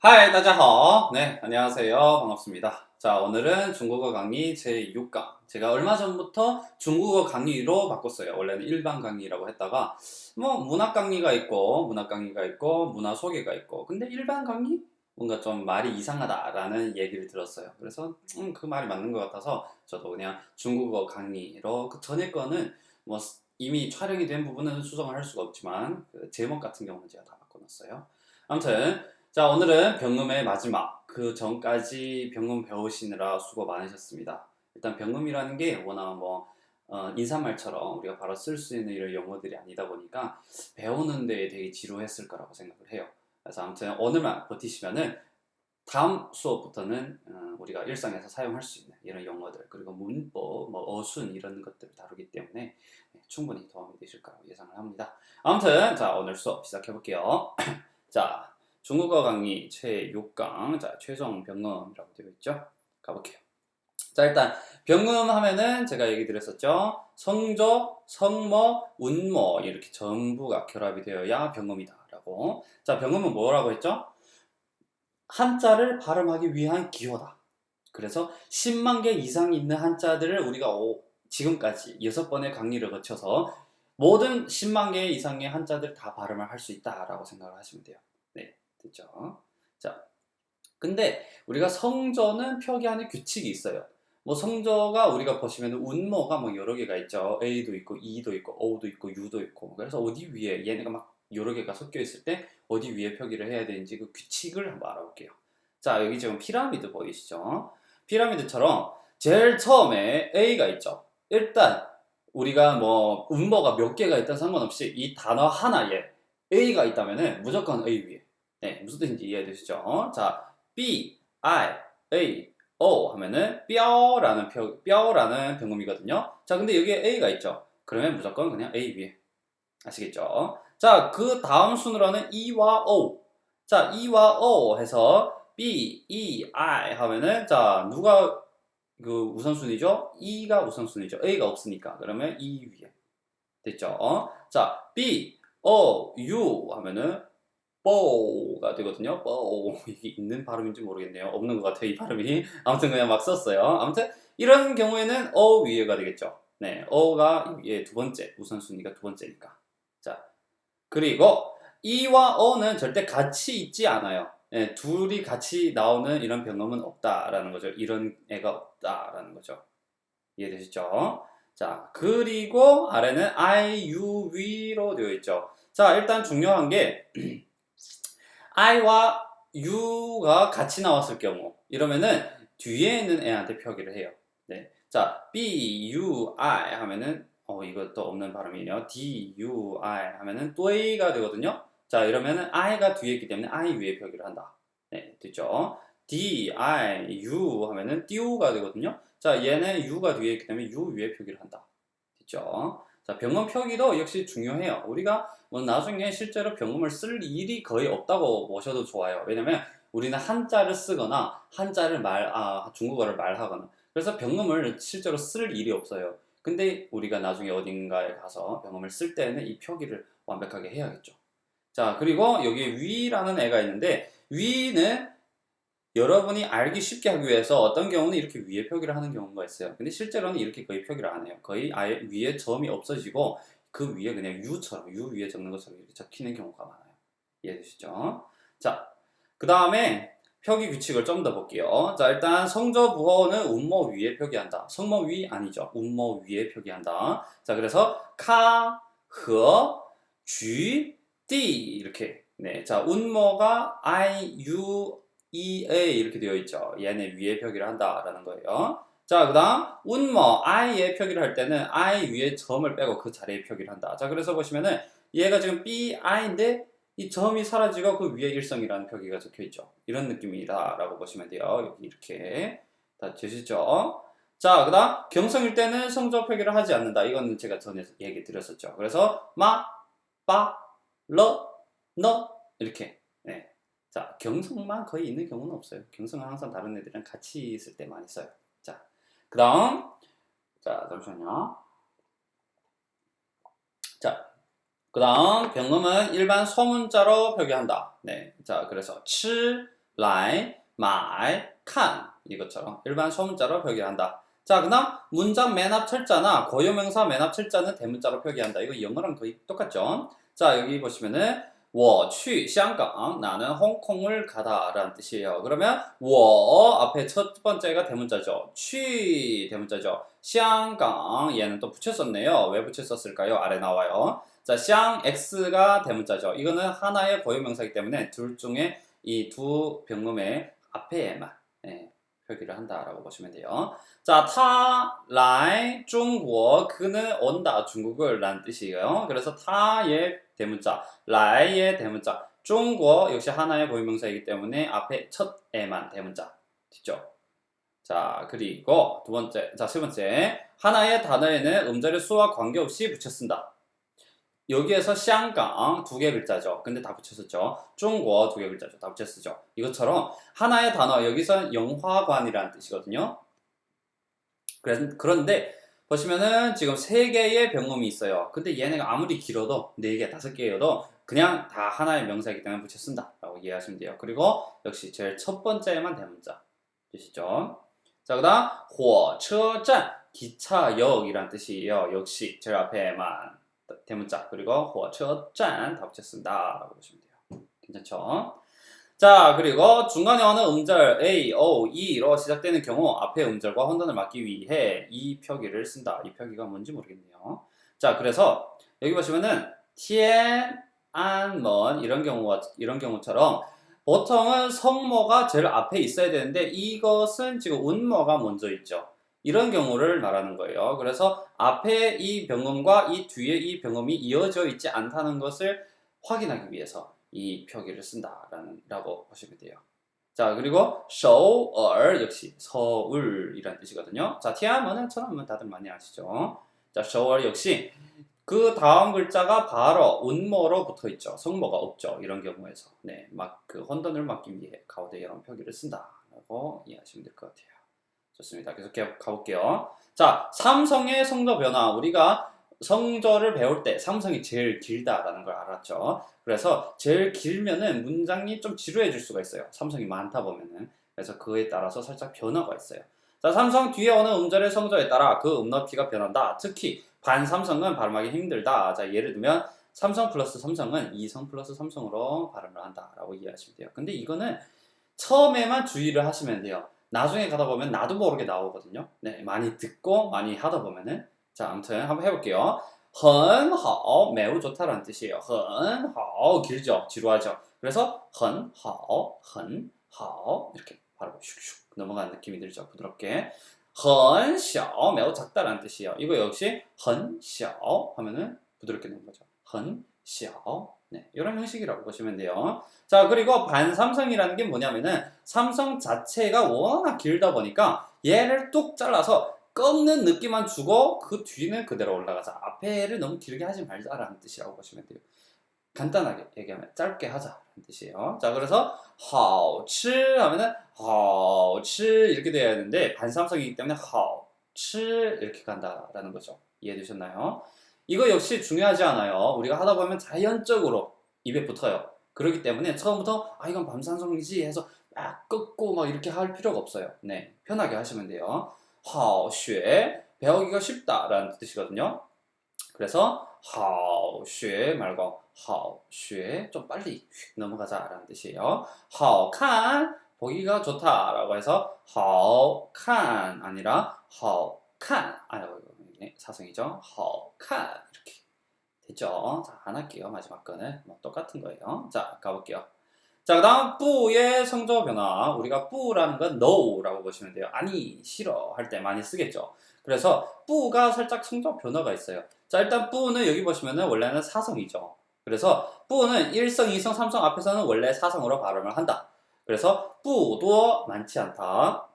嗨，大家好. 네, 안녕하세요. 반갑습니다. 자, 오늘은 중국어 강의 제6강. 제가 얼마 전부터 중국어 강의로 바꿨어요. 원래는 일반 강의라고 했다가, 문학 강의가 있고, 문화 소개가 있고, 근데 일반 강의? 뭔가 좀 말이 이상하다라는 얘기를 들었어요. 그래서, 그 말이 맞는 것 같아서, 저도 그냥 중국어 강의로, 그 전에 거는 뭐, 이미 촬영이 된 부분은 수정을 할 수가 없지만, 그 제목 같은 경우는 제가 다 바꿔놨어요. 아무튼, 자, 오늘은 병음의 마지막, 그 전까지 병음 배우시느라 수고 많으셨습니다. 일단 병음이라는 게 워낙 인사말처럼 우리가 바로 쓸 수 있는 이런 용어들이 아니다 보니까 배우는 데 되게 지루했을 거라고 생각을 해요. 그래서 아무튼 오늘만 버티시면은 다음 수업부터는 우리가 일상에서 사용할 수 있는 이런 용어들, 그리고 문법, 어순 이런 것들을 다루기 때문에 충분히 도움이 되실 거라고 예상을 합니다. 아무튼 자, 오늘 수업 시작해 볼게요. 자, 중국어 강의 제6강, 자, 최종 병음이라고 되어 있죠? 가볼게요. 자, 일단 병음 하면은 제가 얘기 드렸었죠. 성조, 성모, 운모 이렇게 전부가 결합이 되어야 병음이다라고. 자, 병음은 뭐라고 했죠? 한자를 발음하기 위한 기호다. 그래서 10만 개 이상 있는 한자들을 우리가 지금까지 6번의 강의를 거쳐서 모든 10만 개 이상의 한자들 다 발음을 할 수 있다라고 생각을 하시면 돼요. 네, 됐죠? 자, 근데 우리가 성조는 표기하는 규칙이 있어요. 뭐 성조가 우리가 보시면 운모가 뭐 여러 개가 있죠. A도 있고 E도 있고 O도 있고 U도 있고. 그래서 어디 위에 얘네가 막 여러 개가 섞여 있을 때 어디 위에 표기를 해야 되는지 그 규칙을 한번 알아볼게요. 자, 여기 지금 피라미드 보이시죠? 피라미드처럼 제일 처음에 A가 있죠. 일단 우리가 뭐 운모가 몇 개가 있든 상관없이 이 단어 하나에 A가 있다면은 무조건 A 위에. 네, 무슨 뜻인지 이해되시죠? 자, B, I, A, O 하면은 뼈라는 병음이거든요. 자, 근데 여기에 A가 있죠. 그러면 무조건 그냥 A 위에. 아시겠죠? 자, 그 다음 순으로는 E와 O. 자, E와 O 해서 B, E, I 하면은 자, 누가 그 우선순위죠? E가 우선순위죠. A가 없으니까. 그러면 E 위에. 됐죠? 자, B, O, U 하면은 뽀가 되거든요. 뽀. 이게 있는 발음인지 모르겠네요. 없는 것 같아요, 이 발음이. 아무튼 그냥 막 썼어요. 아무튼 이런 경우에는 어 위에가 되겠죠. 네, 어가 위에 두 번째, 우선순위가 두 번째니까. 자, 그리고 이와 어는 절대 같이 있지 않아요. 네, 둘이 같이 나오는 이런 병음은 없다라는 거죠. 이런 애가 없다라는 거죠. 이해되시죠? 자, 그리고 아래는 I, U, V로 되어 있죠. 자, 일단 중요한 게 I와 U가 같이 나왔을 경우 이러면은 뒤에 있는 애한테 표기를 해요. 네. 자, B, U, I 하면은 이것도 없는 발음이네요. D, U, I 하면은 또 A가 되거든요. 자, 이러면은 I가 뒤에 있기 때문에 I 위에 표기를 한다. 네, 됐죠? D, I, U 하면은 띠우가 되거든요. 자, 얘는 U가 뒤에 있기 때문에 U 위에 표기를 한다. 됐죠? 자, 병음 표기도 역시 중요해요. 우리가 뭐 나중에 실제로 병음을 쓸 일이 거의 없다고 보셔도 좋아요. 왜냐면 우리는 한자를 쓰거나 중국어를 말하거나 그래서 병음을 실제로 쓸 일이 없어요. 근데 우리가 나중에 어딘가에 가서 병음을 쓸 때는 이 표기를 완벽하게 해야겠죠. 자, 그리고 여기 위라는 애가 있는데 위는 여러분이 알기 쉽게 하기 위해서 어떤 경우는 이렇게 위에 표기를 하는 경우가 있어요. 근데 실제로는 이렇게 거의 표기를 안 해요. 거의 아예 위에 점이 없어지고 그 위에 그냥 U 위에 적는 것처럼 이렇게 적히는 경우가 많아요. 이해되시죠? 자, 그 다음에 표기 규칙을 좀 더 볼게요. 자, 일단 성조 부호는 운모 위에 표기한다. 성모 위 아니죠. 운모 위에 표기한다. 자, 그래서 카, 허, 쥐, 띠 이렇게. 네, 자, 운모가 I, U, EA 이렇게 되어 있죠. 얘네 위에 표기를 한다라는 거예요. 자, 그 다음 운모 I에 표기를 할 때는 I 위에 점을 빼고 그 자리에 표기를 한다. 자, 그래서 보시면은 얘가 지금 BI인데 이 점이 사라지고 그 위에 일성이라는 표기가 적혀 있죠. 이런 느낌이다라고 보시면 돼요. 여기 이렇게 다 되시죠? 자, 그 다음 경성일 때는 성조 표기를 하지 않는다. 이거는 제가 전에 얘기 드렸었죠. 그래서 마, 빠, 러, 너 이렇게. 네. 자, 경성만 거의 있는 경우는 없어요. 경성은 항상 다른 애들이랑 같이 있을 때 많이 써요. 자, 그 다음, 자, 잠시만요. 자, 그 다음, 병음은 일반 소문자로 표기한다. 네. 자, 그래서, 치, 来, 买, 看 이것처럼 일반 소문자로 표기한다. 자, 그다음 문장 맨 앞 철자나 고유명사 맨 앞 철자는 대문자로 표기한다. 이거 영어랑 거의 똑같죠? 자, 여기 보시면은 我去香港 나는 홍콩을 가다 라는 뜻이에요. 그러면 我 앞에 첫 번째가 대문자죠. 去 대문자죠. 香港 얘는 또 붙였었네요. 왜 붙였었을까요? 아래 나와요. 자, 香 X가 대문자죠. 이거는 하나의 고유명사이기 때문에 둘 중에 이 두 병음의 앞에만 표기를 한다라고 보시면 돼요. 자, 他来中国 그는 온다 중국을 라는 뜻이에요. 그래서 타의 대문자, 라의 대문자, 중국 역시 하나의 고유명사이기 때문에 앞에 첫 에만 대문자 됐죠. 자, 그리고 두 번째, 자, 세 번째 하나의 단어에는 음절의 수와 관계없이 붙여 쓴다. 여기에서 香港 두 개 글자죠. 근데 다 붙였었죠. 중국 두 개 글자죠. 다 붙였었죠. 이것처럼 하나의 단어 여기서 영화관이라는 뜻이거든요. 그런데 보시면은 지금 세 개의 병음이 있어요. 근데 얘네가 아무리 길어도 네 개, 다섯 개여도 그냥 다 하나의 명사이기 때문에 붙여 쓴다라고 이해하시면 돼요. 그리고 역시 제일 첫 번째만 대문자 뜻이죠. 자, 그다음 火车站 기차역이란 뜻이에요. 역시 제일 앞에만 대문자 그리고 火车站다 붙였습니다 라고 보시면 돼요. 괜찮죠? 자, 그리고 중간에 오는 음절 A, O, E로 시작되는 경우 앞에 음절과 혼돈을 막기 위해 이 표기를 쓴다. 이 표기가 뭔지 모르겠네요. 자, 그래서 여기 보시면은 티엔, 안, 먼 이런 경우처럼 보통은 성모가 제일 앞에 있어야 되는데 이것은 지금 운모가 먼저 있죠. 이런 경우를 말하는 거예요. 그래서 앞에 이 병음과 이 뒤에 이 병음이 이어져 있지 않다는 것을 확인하기 위해서 이 표기를 쓴다라고 보시면 돼요. 자, 그리고 서울 역시 서울이라는 뜻이거든요. 자, 티아먼은 처음은 다들 많이 아시죠? 자, 서울 역시 그 다음 글자가 바로 운모로 붙어 있죠. 성모가 없죠. 이런 경우에서 네, 막 그 혼돈을 막기 위해 가운데 이런 표기를 쓴다라고 이해하시면 될 것 같아요. 좋습니다. 계속 가볼게요. 자, 삼성의 성조 변화. 우리가 성조를 배울 때 삼성이 제일 길다라는 걸 알았죠. 그래서 제일 길면은 문장이 좀 지루해질 수가 있어요. 삼성이 많다 보면은. 그래서 그에 따라서 살짝 변화가 있어요. 자, 삼성 뒤에 오는 음절의 성조에 따라 그 음높이가 변한다. 특히 반삼성은 발음하기 힘들다. 자, 예를 들면 삼성 플러스 삼성은 이성 플러스 삼성으로 발음을 한다라고 이해하시면 돼요. 근데 이거는 처음에만 주의를 하시면 돼요. 나중에 가다 보면 나도 모르게 나오거든요. 네, 많이 듣고 많이 하다 보면은. 자, 아무튼 한번 해볼게요. 很好 매우 좋다라는 뜻이에요. 很好 길죠, 지루하죠. 그래서 很好 이렇게 바로 슉슉 넘어가는 느낌이 들죠. 부드럽게. 很小 매우 작다라는 뜻이에요. 이거 역시 很小 하면은 부드럽게 넘어가죠. 很小 네, 이런 형식이라고 보시면 돼요. 자, 그리고 반삼성이라는 게 뭐냐면은 삼성 자체가 워낙 길다 보니까 얘를 뚝 잘라서 꺾는 느낌만 주고 그 뒤는 그대로 올라가자. 앞에를 너무 길게 하지 말자라는 뜻이라고 보시면 돼요. 간단하게 얘기하면 짧게 하자라는 뜻이에요. 자, 그래서 好吃 하면은 好吃 이렇게 돼야 하는데 반삼성이기 때문에 好吃 이렇게 간다라는 거죠. 이해되셨나요? 이거 역시 중요하지 않아요. 우리가 하다 보면 자연적으로 입에 붙어요. 그렇기 때문에 처음부터 이건 반삼성이지 해서 막 꺾고 막 이렇게 할 필요가 없어요. 네, 편하게 하시면 돼요. 好学 배우기가 쉽다라는 뜻이거든요. 그래서 好学 말고 好学 좀 빨리 넘어가자라는 뜻이에요. 好看 보기가 좋다라고 해서 好看 아니라 好看사성이죠. 好看 이렇게 됐죠. 자, 안 할게요. 마지막 거는 뭐 똑같은 거예요. 자, 가볼게요. 자, 그 다음 뿌의 성조 변화. 우리가 뿌라는 건 no라고 보시면 돼요. 아니, 싫어 할 때 많이 쓰겠죠. 그래서 뿌가 살짝 성조 변화가 있어요. 자, 일단 뿌는 여기 보시면은 원래는 사성이죠. 그래서 뿌는 1성, 2성, 3성 앞에서는 원래 사성으로 발음을 한다. 그래서 뿌도 많지 않다.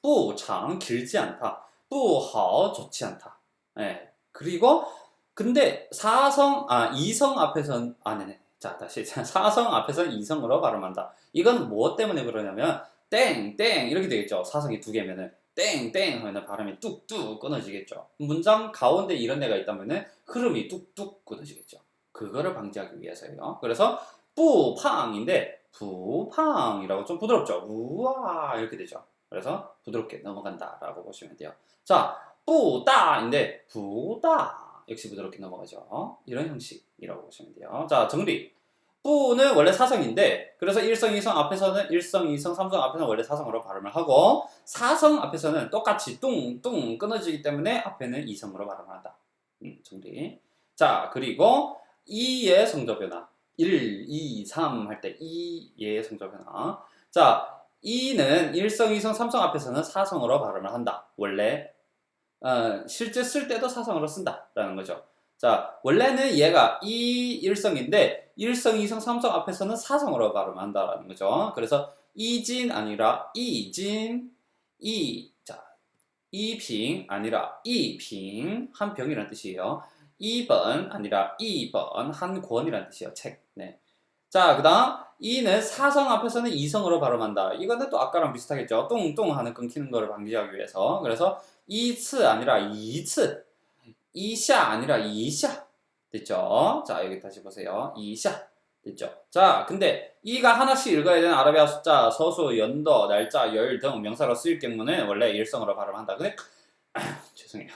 뿌장 길지 않다. 뿌하오 좋지 않다. 네. 그리고 근데 2성 앞에서는 네네. 자, 다시 사성 앞에서는 2성으로 발음한다. 이건 무엇 때문에 그러냐면 땡땡 이렇게 되겠죠. 사성이 두 개면은 땡땡 하면 발음이 뚝뚝 끊어지겠죠. 문장 가운데 이런 데가 있다면은 흐름이 뚝뚝 끊어지겠죠. 그거를 방지하기 위해서예요. 그래서 뿌팡인데 부팡이라고 좀 부드럽죠. 우와 이렇게 되죠. 그래서 부드럽게 넘어간다라고 보시면 돼요. 자, 부다인데 부다 역시 부드럽게 넘어가죠. 이런 형식이라고 보시면 돼요. 자, 정리. 뿌는 원래 사성인데 그래서 1성, 2성 앞에서는 1성, 2성, 3성 앞에서는 원래 사성으로 발음을 하고 4성 앞에서는 똑같이 뚱뚱 끊어지기 때문에 앞에는 2성으로 발음을 한다. 정리. 자, 그리고 2의 성조 변화. 1, 2, 3 할 때 2의 성조 변화. 자, 2는 1성, 2성, 3성 앞에서는 사성으로 발음을 한다. 원래 실제 쓸 때도 사성으로 쓴다라는 거죠. 자, 원래는 얘가 1성인데 1성, 2성, 3성 앞에서는 사성으로 발음한다라는 거죠. 그래서 이진 아니라 이진, 이핑 아니라 이핑, 한 병이라는 뜻이에요. 2번 아니라 2번, 한 권이라는 뜻이에요. 책. 네. 자, 그 다음 이는 사성 앞에서는 이성으로 발음한다. 이거는 또 아까랑 비슷하겠죠. 뚱뚱 하는 끊기는 거를 방지하기 위해서. 그래서 이츠 아니라 이츠, 이샤 아니라 이샤. 됐죠? 자, 여기 다시 보세요. 이샤. 됐죠? 자, 근데 이가 하나씩 읽어야 되는 아라비아 숫자, 서수, 연도, 날짜, 열 등 명사로 쓰일 경우는 원래 일성으로 발음한다. 근데 죄송해요.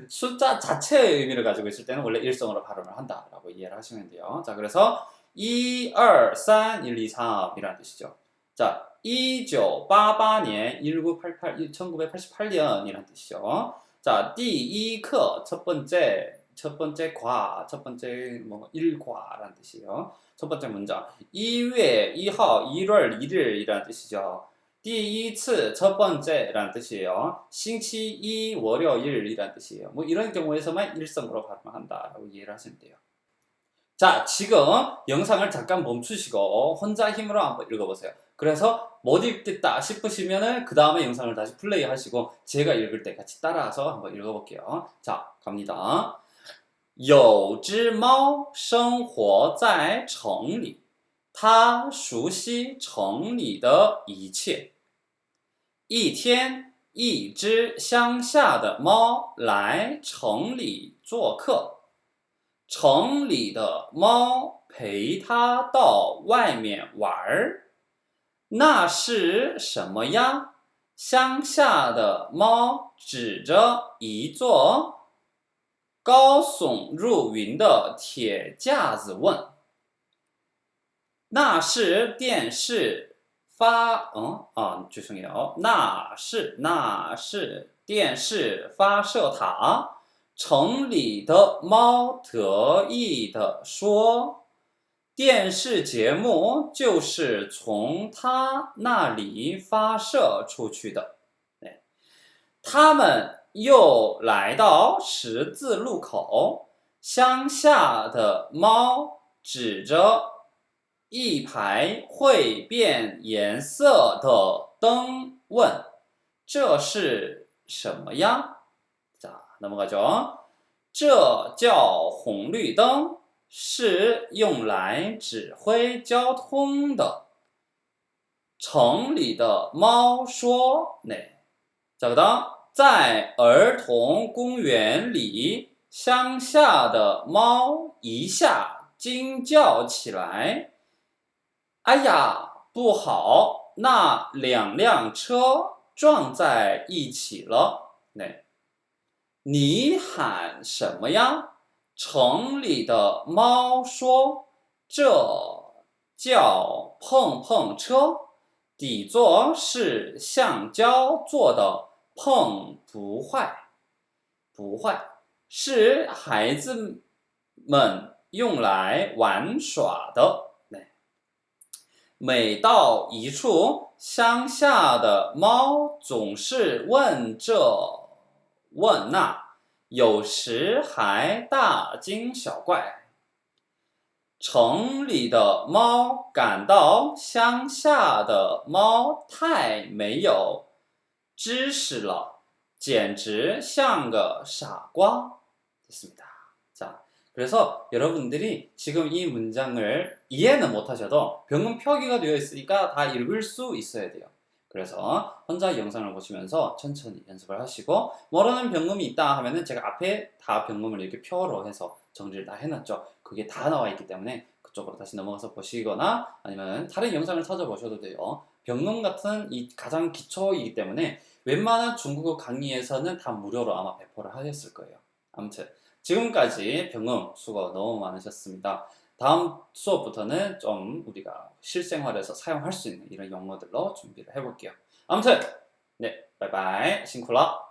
숫자 자체의 의미를 가지고 있을 때는 원래 일성으로 발음을 한다라고 이해를 하시면 돼요. 자, 그래서 1, 2, 3, 1, 2, 3이라는 뜻이죠. 자, 1988년, 1988년이라는 뜻이죠. 자, 第一课, 첫 번째 과, 첫 번째 뭐 일과라는 뜻이에요. 첫 번째 문장. 1월 2号, 1월 1일이라는 뜻이죠. 第一次, 첫 번째라는 뜻이에요. 星期一, 월요일이라는 뜻이에요. 뭐 이런 경우에서만 일성으로 발음한다라고 이해를 하시면 돼요. 자, 지금 영상을 잠깐 멈추시고 혼자 힘으로 한번 읽어보세요. 그래서 못 읽겠다 싶으시면은 그 다음에 영상을 다시 플레이 하시고 제가 읽을 때 같이 따라서 한번 읽어볼게요. 자, 갑니다. 有只猫生活在城里，它熟悉城里的一切。一天，一只乡下的猫来城里做客。城里的猫陪它到外面玩儿，那是什么呀？乡下的猫指着一座高耸入云的铁架子问：“那是电视죄송해요. 那是电视发射塔。”城里的猫得意地说：“电视节目就是从它那里发射出去的。”他们又来到十字路口，乡下的猫指着一排会变颜色的灯问：“这是什么呀？” 자, 넘어가죠. 这叫红绿灯，是用来指挥交通的。城里的猫说：“네. 자, 그다음在儿童公园里，乡下的猫一下惊叫起来。哎呀，不好，那两辆车撞在一起了。”네. 你喊什么呀？城里的猫说：“这叫碰碰车，底座是橡胶做的，碰不坏，不坏，是孩子们用来玩耍的。”每到一处，乡下的猫总是问这问那，有时还大惊小怪。城里的猫感到乡下的猫太没有知识了，简直像个傻瓜. 됐습니다. 자, 그래서 여러분들이 지금 이 문장을 이해는 못하셔도 병음 표기가 되어 있으니까 다 읽을 수 있어야 돼요. 그래서 혼자 영상을 보시면서 천천히 연습을 하시고 모르는 병음이 있다 하면은 제가 앞에 다 병음을 이렇게 표로 해서 정리를 다 해놨죠. 그게 다 나와 있기 때문에 그쪽으로 다시 넘어가서 보시거나 아니면 다른 영상을 찾아보셔도 돼요. 병응 같은 이 가장 기초이기 때문에 웬만한 중국어 강의에서는 다 무료로 아마 배포를 하셨을 거예요. 아무튼 지금까지 병응 수고 너무 많으셨습니다. 다음 수업부터는 좀 우리가 실생활에서 사용할 수 있는 이런 용어들로 준비를 해볼게요. 아무튼 네, 바이바이, 싱쿨라.